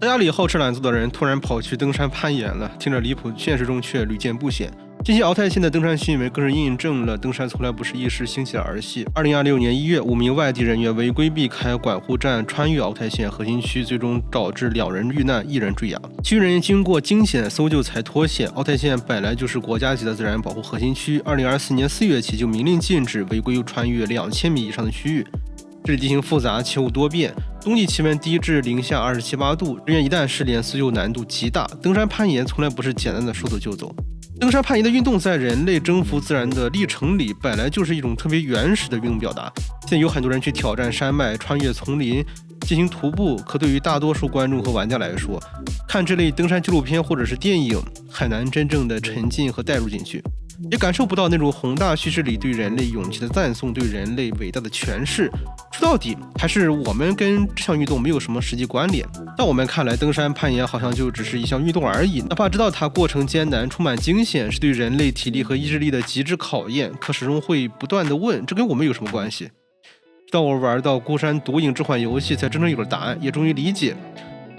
在家里好吃懒做的人突然跑去登山攀岩了，听着离谱，现实中却屡见不鲜。近期鳌泰县的登山新闻更是印证了登山从来不是一时兴起的儿戏。2026年1月，5名外地人员违规避开管护站，穿越鳌泰县核心区，最终导致2人遇难，1人坠崖。其余人员经过惊险搜救才脱险。鳌泰县本来就是国家级的自然保护核心区，2024年4月起就明令禁止违规穿越2000米以上的区域。这里地形复杂，气候多变，冬季气温低至零下27、8度，人员一旦失联，搜救难度极大。登山攀岩从来不是简单的说走就走。登山攀岩的运动在人类征服自然的历程里，本来就是一种特别原始的运动表达。现在有很多人去挑战山脉，穿越丛林，进行徒步，可对于大多数观众和玩家来说，看这类登山纪录片或者是电影，很难真正的沉浸和带入进去，也感受不到那种宏大叙事里对人类勇气的赞颂，对人类伟大的诠释。说到底，还是我们跟这项运动没有什么实际关联。在我们看来，登山攀岩好像就只是一项运动而已，哪怕知道它过程艰难，充满惊险，是对人类体力和意志力的极致考验，可始终会不断的问，这跟我们有什么关系？直到我玩到《孤山独影》这款游戏，才真正有了答案，也终于理解。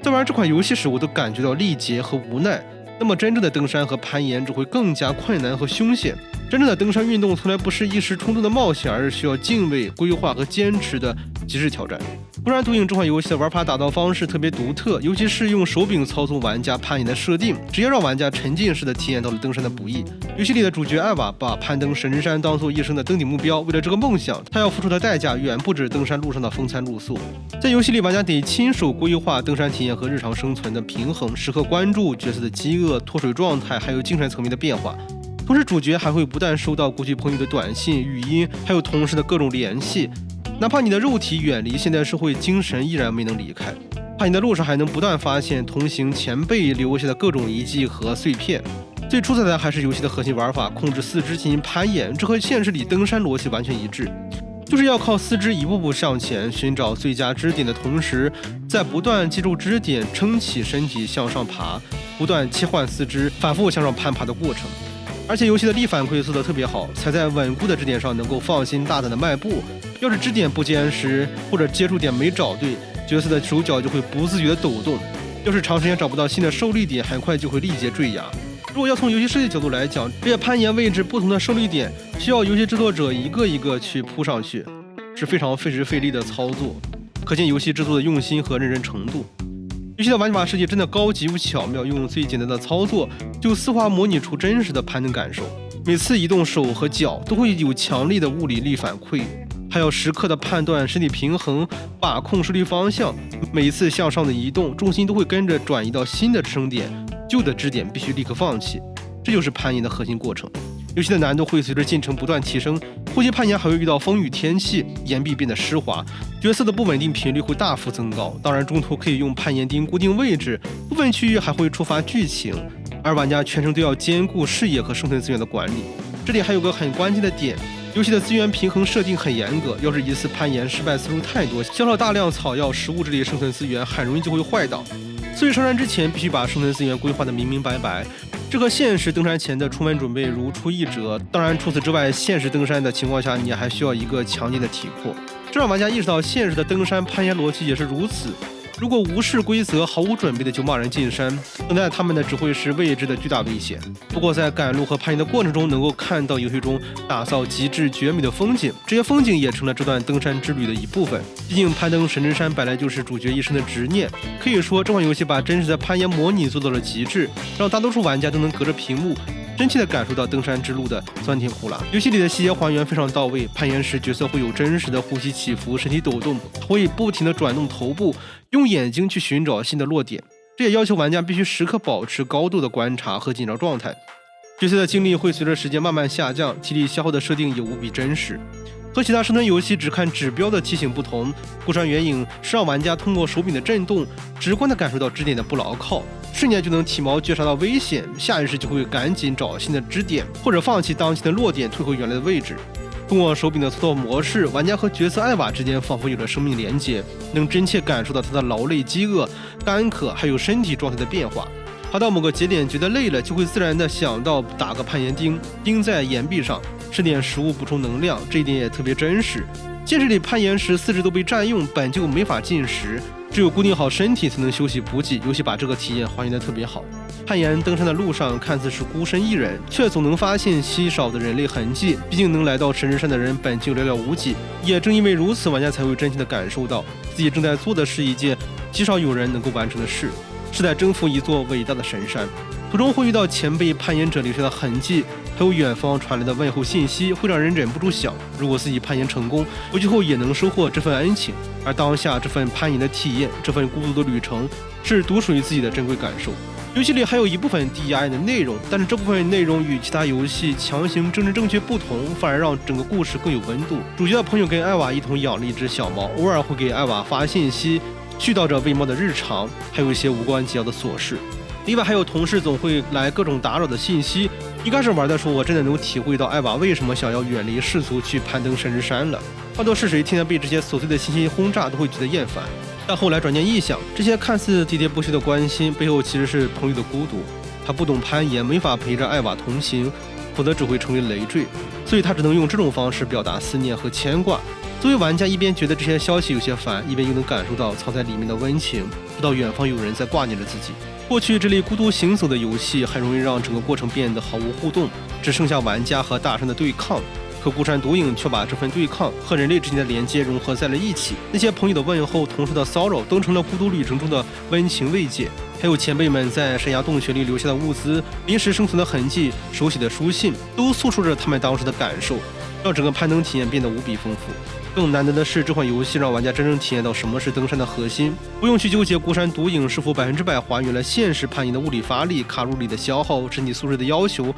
在玩这款游戏时，我都感觉到力竭和无奈。那么真正的登山和攀岩只会更加困难和凶险。真正的登山运动从来不是一时冲动的冒险，而是需要敬畏、规划和坚持的极致挑战。孤山独影这款游戏的玩法打造方式特别独特，尤其是用手柄操纵玩家攀岩的设定，直接让玩家沉浸式的体验到了登山的不易。游戏里的主角艾娃把攀登神之山当做一生的登顶目标，为了这个梦想，他要付出的代价远不止登山路上的风餐露宿。在游戏里，玩家得亲手规划登山体验和日常生存的平衡，时刻关注角色的饥饿、脱水状态，还有精神层面的变化。同时，主角还会不断收到过去朋友的短信、语音，还有同事的各种联系。哪怕你的肉体远离现代社会，精神依然没能离开。攀岩的路上还能不断发现同行前辈留下的各种遗迹和碎片。最出彩的还是游戏的核心玩法，控制四肢进行攀岩，这和现实里登山逻辑完全一致。就是要靠四肢一步步向前，寻找最佳支点的同时，在不断记住支点，撑起身体向上爬，不断切换四肢，反复向上攀爬的过程。而且游戏的力反馈做得特别好，踩在稳固的支点上能够放心大胆的迈步。要是支点不坚实，或者接触点没找对，角色的手脚就会不自觉的抖动。要是长时间找不到新的受力点，很快就会力竭坠崖。如果要从游戏设计角度来讲，这些攀岩位置不同的受力点需要游戏制作者一个一个去铺上去，是非常费时费力的操作，可见游戏制作的用心和认真程度。游戏的玩法设计真的高级又巧妙，用最简单的操作就丝滑模拟出真实的攀登感受。每次移动手和脚都会有强烈的物理力反馈，还要时刻的判断身体平衡，把控受力方向。每一次向上的移动，重心都会跟着转移到新的支撑点，旧的支点必须立刻放弃。这就是攀岩的核心过程。游戏的难度会随着进程不断提升，后期攀岩还会遇到风雨天气，岩壁变得湿滑，角色的不稳定频率会大幅增高。当然，中途可以用攀岩钉固定位置，部分区域还会触发剧情，而玩家全程都要兼顾视野和生存资源的管理。这里还有个很关键的点，游戏的资源平衡设定很严格，要是一次攀岩失败次数太多，消耗大量草药、食物这类生存资源，很容易就会坏倒。所以上山之前必须把生存资源规划得明明白白，这和现实登山前的出门准备如出一辙。当然，除此之外，现实登山的情况下，你还需要一个强劲的体魄，这让玩家意识到现实的登山攀岩逻辑也是如此。如果无视规则，毫无准备的就骂人进山，等待他们的只会是未知的巨大危险。不过在赶路和攀岩的过程中，能够看到游戏中打造极致绝美的风景，这些风景也成了这段登山之旅的一部分。毕竟攀登神之山本来就是主角一生的执念，可以说这款游戏把真实的攀岩模拟做到了极致，让大多数玩家都能隔着屏幕真切地感受到登山之路的酸甜苦辣。游戏里的细节还原非常到位，攀岩时角色会有真实的呼吸起伏、身体抖动，会不停地转动头部，用眼睛去寻找新的落点。这也要求玩家必须时刻保持高度的观察和紧张状态。角色的精力会随着时间慢慢下降，体力消耗的设定也无比真实。和其他生存游戏只看指标的提醒不同，孤山远影是让玩家通过手柄的震动，直观地感受到支点的不牢靠，瞬间就能体毛觉察到危险，下意识就会赶紧找新的支点，或者放弃当前的落点，退回原来的位置。通过手柄的操作模式，玩家和角色艾娃之间仿佛有了生命连结，能真切感受到他的劳累、饥饿、干渴，还有身体状态的变化。爬到某个节点觉得累了，就会自然地想到打个攀岩钉，钉在岩壁上，吃点食物补充能量，这一点也特别真实。现实里攀岩时四肢都被占用，本就没法进食，只有固定好身体才能休息补给，游戏把这个体验还原得特别好。攀岩登山的路上看似是孤身一人，却总能发现稀少的人类痕迹。毕竟能来到神之山的人本就寥寥无几，也正因为如此，玩家才会真切地感受到自己正在做的是一件极少有人能够完成的事，是在征服一座伟大的神山。途中会遇到前辈攀岩者留下的痕迹，还有远方传来的问候信息，会让人忍不住想，如果自己攀岩成功，回去后也能收获这份恩情。而当下这份攀岩的体验，这份孤独的旅程，是独属于自己的珍贵感受。游戏里还有一部分 DIY 的内容，但是这部分内容与其他游戏强行政治正确不同，反而让整个故事更有温度。主角的朋友跟艾娃一同养了一只小猫，偶尔会给艾娃发信息，絮叨着喂猫的日常，还有一些无关紧要的琐事。另外还有同事总会来各种打扰的信息。一开始玩的时候，我真的能体会到艾娃为什么想要远离世俗去攀登神之山了。换做是谁，天天被这些琐碎的信息轰炸，都会觉得厌烦。但后来转念一想，这些看似喋喋不休的关心，背后其实是朋友的孤独。他不懂攀岩，没法陪着艾娃同行，否则只会成为累赘，所以他只能用这种方式表达思念和牵挂。作为玩家，一边觉得这些消息有些烦，一边又能感受到藏在里面的温情，知道远方有人在挂念着自己。过去这类孤独行走的游戏很容易让整个过程变得毫无互动，只剩下玩家和大山的对抗。可孤山独影却把这份对抗和人类之间的连接融合在了一起。那些朋友的问候、同事的骚扰，都成了孤独旅程中的温情慰藉。还有前辈们在山崖洞穴里留下的物资、临时生存的痕迹、手写的书信，都诉说着他们当时的感受，让整个攀登体验变得无比丰富。更难得的是，这款游戏让玩家真正体验到什么是登山的核心，不用去纠结孤山独影是否100%还原了现实攀岩的物理发力、卡路里的消耗、身体素质的要求，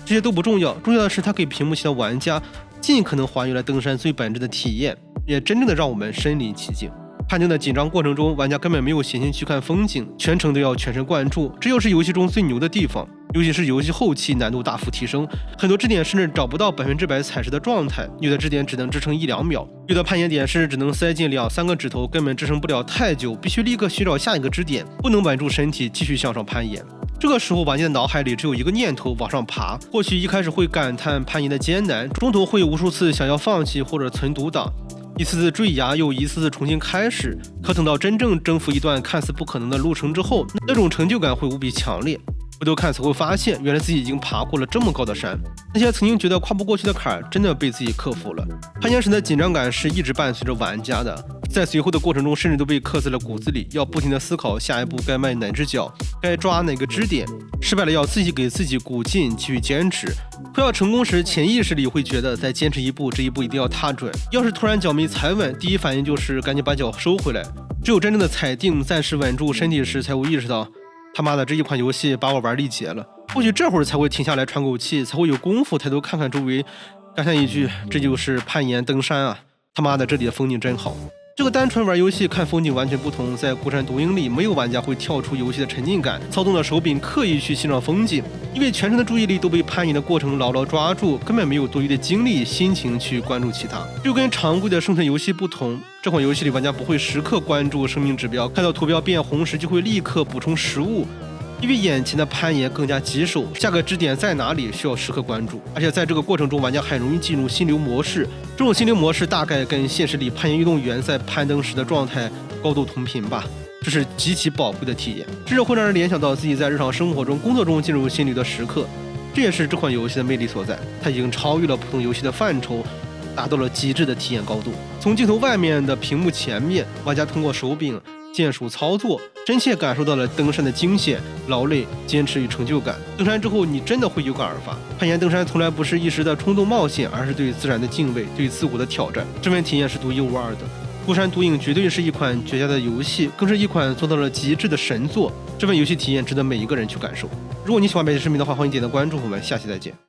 这些都不重要，重要的是它给屏幕前的玩家尽可能还原了登山最本质的体验，也真正的让我们身临其境。攀登的紧张过程中，玩家根本没有闲心去看风景，全程都要全神贯注，这又是游戏中最牛的地方。尤其是游戏后期难度大幅提升，很多支点甚至找不到100%踩实的状态，有的支点只能支撑1-2秒，有的攀岩点甚至只能塞进2-3个指头，根本支撑不了太久，必须立刻寻找下一个支点，不能稳住身体继续向上攀岩。这个时候玩家的脑海里只有一个念头，往上爬。或许一开始会感叹攀岩的艰难，中途会无数次想要放弃或者存读档，一次次坠崖又一次次重新开始。可等到真正征服一段看似不可能的路程之后，那种成就感会无比强烈。回头看才会发现，原来自己已经爬过了这么高的山，那些曾经觉得跨不过去的坎儿，真的被自己克服了。攀岩时的紧张感是一直伴随着玩家的，在随后的过程中，甚至都被刻在了骨子里，要不停地思考下一步该迈哪只脚，该抓哪个支点，失败了要自己给自己鼓劲，继续坚持。快要成功时，潜意识里会觉得再坚持一步，这一步一定要踏准。要是突然脚没踩稳，第一反应就是赶紧把脚收回来。只有真正的踩定，暂时稳住身体时，才会意识到，他妈的，这一款游戏把我玩力竭了。或许这会儿才会停下来喘口气，才会有功夫抬头看看周围，感叹一句：这就是攀岩登山啊！他妈的，这里的风景真好。这个单纯玩游戏看风景完全不同，在孤山独影里，没有玩家会跳出游戏的沉浸感，操纵着手柄刻意去欣赏风景，因为全程的注意力都被攀岩的过程牢牢抓住，根本没有多余的精力、心情去关注其他。就跟常规的生存游戏不同，这款游戏里玩家不会时刻关注生命指标，看到图标变红时就会立刻补充食物，因为眼前的攀岩更加棘手，下个支点在哪里需要时刻关注。而且在这个过程中，玩家很容易进入心流模式，这种心流模式大概跟现实里攀岩运动员在攀登时的状态高度同频吧，这是极其宝贵的体验，甚至会让人联想到自己在日常生活中、工作中进入心流的时刻。这也是这款游戏的魅力所在，它已经超越了普通游戏的范畴，达到了极致的体验高度。从镜头外面的屏幕前面，玩家通过手柄键鼠操作，真切感受到了登山的惊险、劳累、坚持与成就感。登山之后，你真的会有感而发。攀岩登山从来不是一时的冲动冒险，而是对自然的敬畏，对自我的挑战。这份体验是独一无二的。孤山独影绝对是一款绝佳的游戏，更是一款做到了极致的神作。这份游戏体验值得每一个人去感受。如果你喜欢本期视频的话，欢迎点赞关注，我们下期再见。